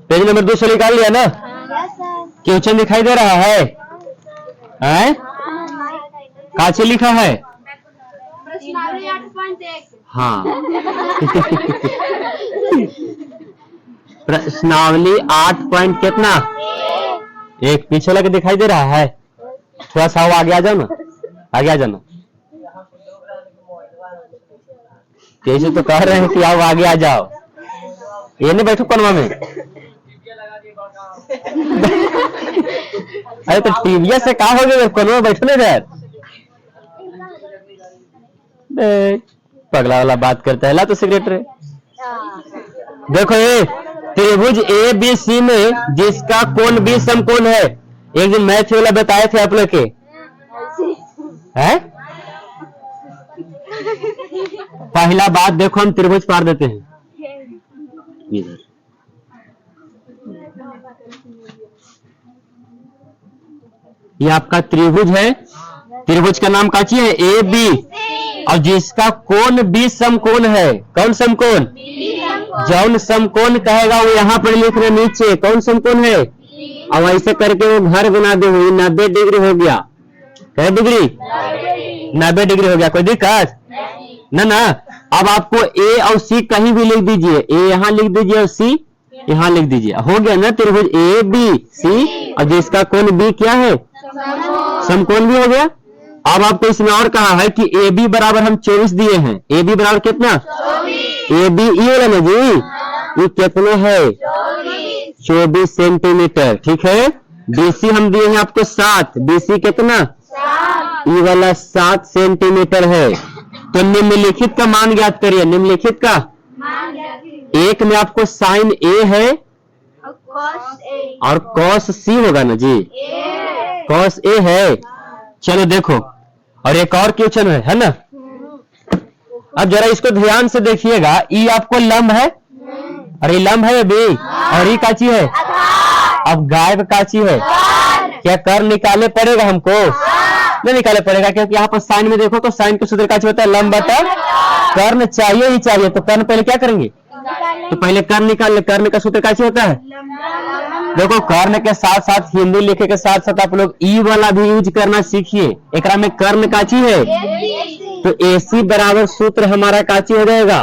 Page number 200 निकाल लिया ना? क्वेश्चन दिखाई दे रहा है? हैं? कहाँ से लिखा है? हाँ प्रश्नावली 8 पॉइंट कितना? एक पीछे लगे दिखाई दे रहा है? थोड़ा सा आगे आ जाओ ना, आगे आ जाना। कैसे तो कह रहे हैं कि आओ आगे आ जाओ, ये नहीं बैठो कनवा में। अरे तो टीवीएस से कहा हो गया, कनवा बैठो नहीं यार, पगला वाला बात करता है। ला तो सेक्रेटरी देखो, ये त्रिभुज ए बी सी में जिसका कोण बी समकोण है, एक दिन मैथ वाला बताए थे आप लोग के, है? पहला बात देखो, हम त्रिभुज पार देते हैं इधर। ये आपका त्रिभुज है, त्रिभुज का नाम काची है? ए बी, और जिसका कोण बी समकोण है। कौन समकोण? जौन समकोण कहेगा वो यहाँ पर लिख रहे नीचे, कौन समकोण है? और ऐसे करके वो घर बना दे, 90 डिग्री हो गया। क्या डिग्री? 90 डिग्री हो गया। कोई दिक्कत ना ना। अब आपको ए और सी कहीं भी लिख दीजिए, ए यहाँ लिख दीजिए और सी यहाँ लिख दीजिए, हो गया ना त्रिभुज ए बी सी, और जिसका कोण बी क्या है? समकोण भी हो गया। अब आपको इसमें और कहा है कि ए बी बराबर हम 24 दिए हैं। ए बी बराबर कितना? ए बी ये वाला ना जी, ये कितना है? 24 सेंटीमीटर। ठीक है। बीसी हम दिए हैं आपको 7, बीसी कितना? ये वाला 7 सेंटीमीटर है। तो निम्नलिखित का मान ज्ञात करिए। निम्नलिखित का एक में आपको साइन ए है और कॉस सी होगा ना जी, कॉस ए है। चलो देखो, और एक और क्वेश्चन है ना। अब जरा इसको ध्यान से देखिएगा, ई आपको लंब है, और ये लंब है बी, और ये काची है? अब गायब काची है? क्या कर निकाले पड़ेगा हमको? नहीं निकाले पड़ेगा, क्योंकि यहाँ पर साइन में देखो तो साइन का सूत्र काची होता है? लंब बटा कर्ण। चाहिए ही चाहिए, तो कर्ण पहले क्या करेंगे? तो पहले कर्ण निकाल ले। कर्ण का सूत्र काची होता है? देखो, कर्ण के साथ साथ हिंदी लिखे के साथ साथ आप लोग ई वाला भी यूज करना सीखिए। एकरा में कर्ण काची है, तो AC बराबर सूत्र हमारा काची हो जाएगा?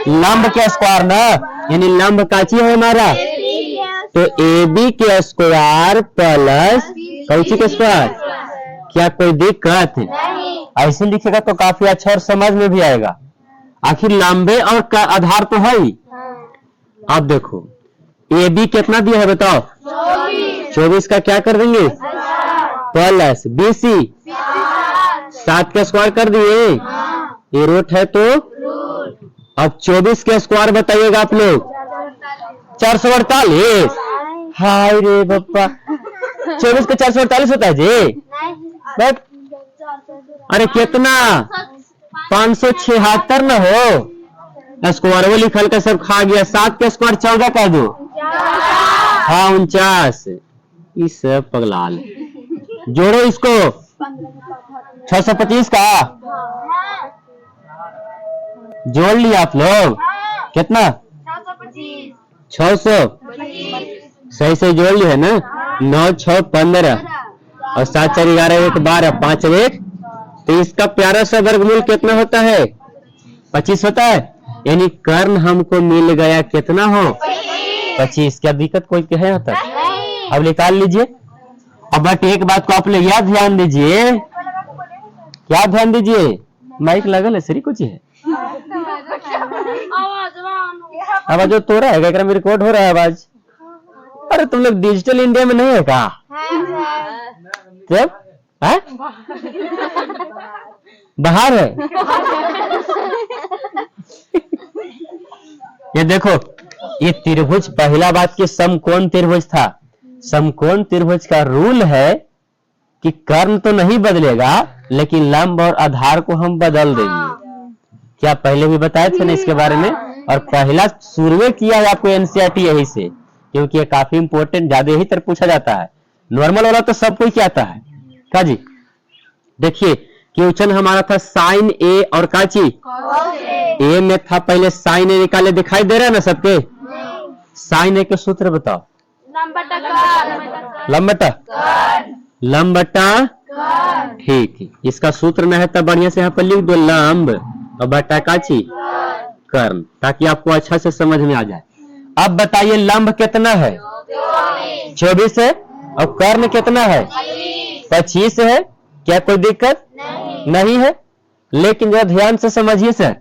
लंब के स्क्वायर ना, यानी लंब काची है हमारा? तो AB के स्क्वायर प्लस कौची के स्क्वायर। क्या कोई दिक्कत है? ऐसे लिखेगा तो काफी अच्छा और समझ में भी आएगा। आखिर लंबे और का आधार तो है ही। अब देखो, AB कितना दिया है बताओ? 24 का क्या कर देंगे? प्लस BC 7 का स्क्वायर कर दिए, ये रूट है तो। अब 24 के स्क्वायर बताइएगा आप लोग? 448। हाय रे बप्पा, 24 का 448 होता है जी? अरे कितना? 576 न हो। स्क्वायर वो लिखल का सब खा गया। 7 के स्क्वायर 14 का दो, हाँ 49। इस पगलाल जोड़ो इसको। 625 का जोड़ लिया आप लोग? कितना? 600 सही सही जोड़ लिया है ना। 9 6 15 और 7 4 11 1 12 5 1, तो इसका प्यारा सा वर्गमूल कितना होता है? 25 होता है। यानी कर्ण हमको मिल गया कितना हो? 25। क्या दिक्कत कोई कहे होता? अब निकाल लीजिए। अब बट एक बात को आप लोग याद ध्यान दीजिए, क्या ध्यान दीजिए? माइक लगल है सरी कुछ है, आवाज तो रहा है क्या? रिकॉर्ड हो रहा है आवाज। अरे तुम लोग डिजिटल इंडिया में नहीं है का? जब बाहर है। ये देखो, ये त्रिभुज पहला बात की समकोण त्रिभुज था। समकोण त्रिभुज का रूल है कि कर्ण तो नहीं बदलेगा, लेकिन लंब और आधार को हम बदल देंगे। क्या पहले भी बताए थे ना इसके बारे में? और पहला शुरू किया है आपको NCERT यही से, क्योंकि ये काफी इंपॉर्टेंट, ज्यादा यही तरह पूछा जाता है। नॉर्मल वाला तो सब कोई क्या आता है का जी। देखिए, क्वेश्चन हमारा था साइन ए और काची ए में था पहले साइन ए निकाले, दिखाई दे रहा है ना सबके? साइन ए के सूत्र बताओ। लंब बटा ठीक है, इसका सूत्र में है तब बढ़िया से यहाँ पर लिख दो लंब और बटा काची कर्ण, ताकि आपको अच्छा से समझ में आ जाए। अब बताइए लंब कितना है? 24 है और कर्ण कितना है? 25 है। क्या कोई दिक्कत नहीं है? लेकिन जरा ध्यान से समझिए सर,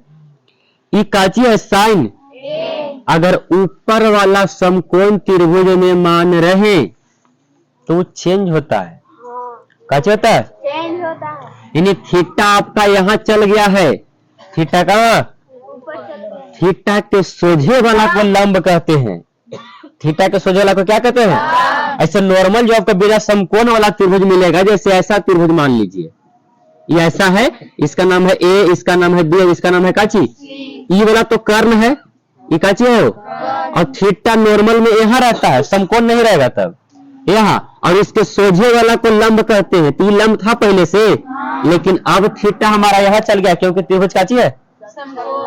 ये काची है साइन। अगर ऊपर वाला समकोण त्रिभुज में मान रहे तो चेंज होता है। काची होता है? चेंज होता है। यानी थीटा आपका यहाँ चल गया है, थीटा का थीटा के सोझे वाला को लंब कहते हैं। थीटा के सोझे वाला को क्या कहते हैं? ऐसे नॉर्मल जो आपको बिना समकोण वाला त्रिभुज मिलेगा, जैसे ऐसा त्रिभुज मान लीजिए, ये ऐसा है, इसका नाम है ए, इसका नाम है बी, इसका नाम है काची। ये वाला तो कर्ण है, ये काची है और थीटा नॉर्मल में यहाँ रहता है, समकोण नहीं रहेगा तब यहाँ, और इसके सोझे वाला को लंब कहते हैं। तो ये लंब था पहले से, लेकिन अब थीटा हमारा यहाँ चल गया क्योंकि त्रिभुज काची है,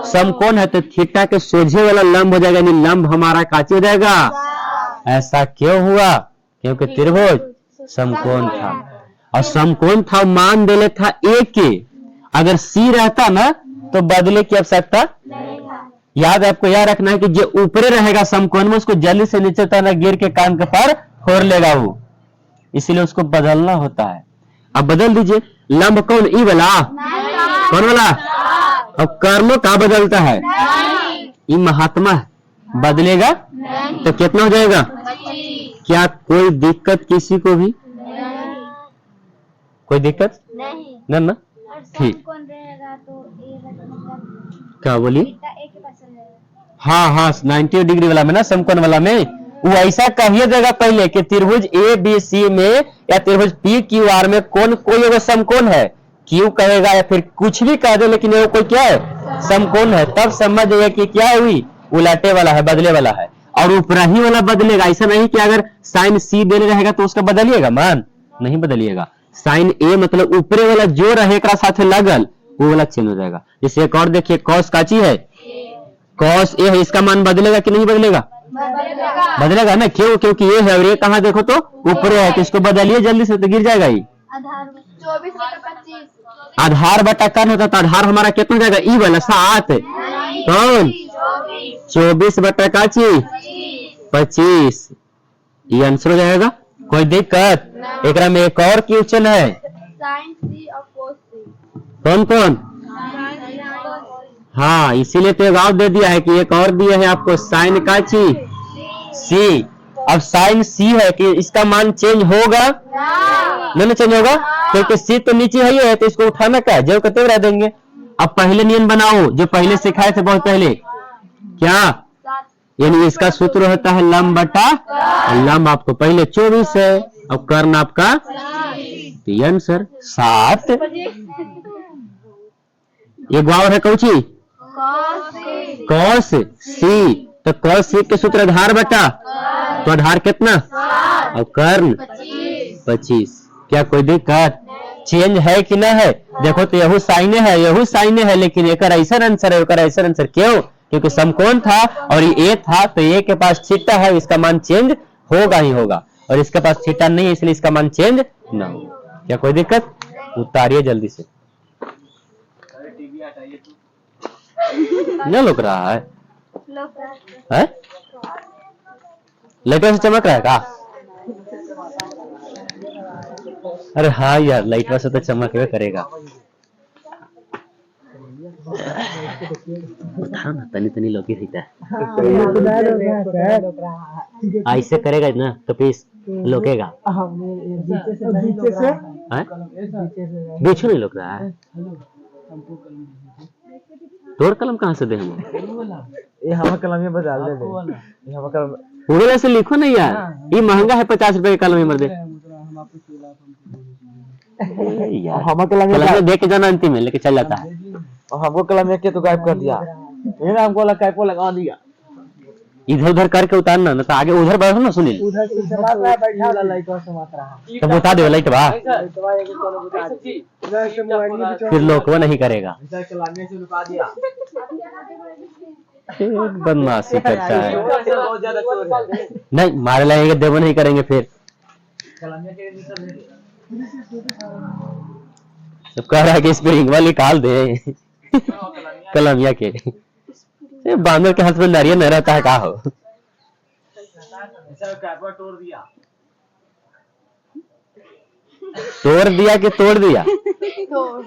समकोण है, तो थीटा के सोझे वाला लंब हो जाएगा, यानी लंब हमारा काची हो जाएगा। ऐसा क्यों हुआ? क्योंकि त्रिभुज समकोण था, और समकोण था मान देले था ए के। अगर सी रहता ना तो बदले की आवश्यकता याद आपको याद रखना है कि जो ऊपरे रहेगा समकोण में, उसको जल्दी से नीचे उतारना, गिर के कान के पर फोड़ लेगा वो, इसीलिए उसको बदलना होता है। अब बदल दीजिए, लंब कौन? ई वाला, कौन वाला? अब कर्म का बदलता है, ये महात्मा है, बदलेगा तो कितना हो जाएगा? क्या कोई दिक्कत किसी को भी? कोई दिक्कत नहीं ना? ठीक, क्या बोली? हाँ हाँ, 90 डिग्री वाला में ना, समकोण वाला में वो ऐसा कहिए देगा पहले कि त्रिभुज ए बी सी में या त्रिभुज पी क्यू आर में कौन कोई एगो समकोण है, क्यू कहेगा या फिर कुछ भी कह दे, लेकिन वो कोई क्या है? समकोण है। तब समझ जाइए कि क्या हुई, उलटे वाला है, बदले वाला है। और ऊपरी वाला बदलेगा, ऐसा नहीं कि अगर साइन सी देने रहेगा तो उसका बदलिएगा मान, नहीं बदलिएगा। साइन ए मतलब ऊपरे वाला जो रहेगा साथ लगल वो वाला चेंज हो जाएगा। जैसे एक और देखिए, कॉस काची है, कॉस ए है, इसका मान बदलेगा कि नहीं बदलेगा? बदलेगा ना, क्यों? क्योंकि ये है और ये कहाँ देखो तो ऊपरे है, तो इसको बदलिए जल्दी से, तो गिर जाएगा ये। आधार बटा कर्ण होता, तो आधार हमारा कितना जाएगा? ई वाला 7, कौन? 24 बटा काची 25, ये आंसर हो जाएगा। कोई दिक्कत? एक में एक और क्वेश्चन है, कौन कौन? हाँ, इसीलिए तो एक और दे दिया है कि एक और दिया है आपको, साइन काची सी। अब साइन सी है कि इसका मान चेंज होगा? नहीं चेंज होगा, क्योंकि सी तो नीचे है, तो इसको उठाना क्या है, जो कहते रह देंगे। अब पहले नियम बनाओ जो पहले सिखाए थे बहुत पहले, क्या? यानी इसका सूत्र होता है लंब बटा, लंब आपको पहले 24 है और कर्ण आपका आंसर 7। ये गाँव है कौची? कॉस सी, तो कॉस सी के सूत्र आधार बटा, तो आधार कितना और कर्ण 25। क्या कोई दिक्कत? चेंज है कि ना है? देखो तो यहू साइने है, यहू साइने है, लेकिन एक ऐसा आंसर है, एक ऐसा आंसर। क्यों? क्योंकि समकोण था और ये ए था, तो ए के पास थीटा है, इसका मान चेंज होगा ही होगा, और इसके पास थीटा नहीं है, इसलिए इसका मान चेंज ना हो। क्या कोई दिक्कत? उतारिए जल्दी से, न लुक रहा है, लाइट से चमक रहा है का? अरे हाँ यार, लाइट से तो चमक करेगा। तनी तनी लोकी रहता है, ऐसे करेगा ना तो पीस लोकेगा, बीच नहीं लोक रहा है। तोड़ कलम कहाँ से दे हम? ये हवा कलम में बदल दे, ये हवा कलम पूरे से लिखो नहीं यार, ये महंगा है, 50 रुपए का कलम मर दे यार। हवा कलम में देख के जाना, अंतिम में लेके चल जाता है। और हमको कलम में के तो गायब कर दिया, ये हमको लगा लगा दिया। इधर उधर करके उतारना ना, तो आगे उधर बढ़ो ना सुनील। उधर से चला रहा है, बैठा वाला लाइट और समात रहा है। तो बता दे लाइट बा, लाइटवा एगो कोनो बुझा दी। उधर से मोबाइल भी फिर लोग वो नहीं करेगा। इधर कलामी से लुका दिया। बदमाशी करता है। बहुत ज्यादा चोर है। नहीं मारे लगेंगे, देवो नहीं करेंगे फिर। कलामी के निकल ले। जब कह रहा है कि स्प्रिंग वाली निकाल दे कलमिया के। ये बांदर के हाथ में नारियल नहीं रहता है का हो। ऐसा कैपा तोड़ दिया। तोड़ दिया कि तोड़ दिया? तोड़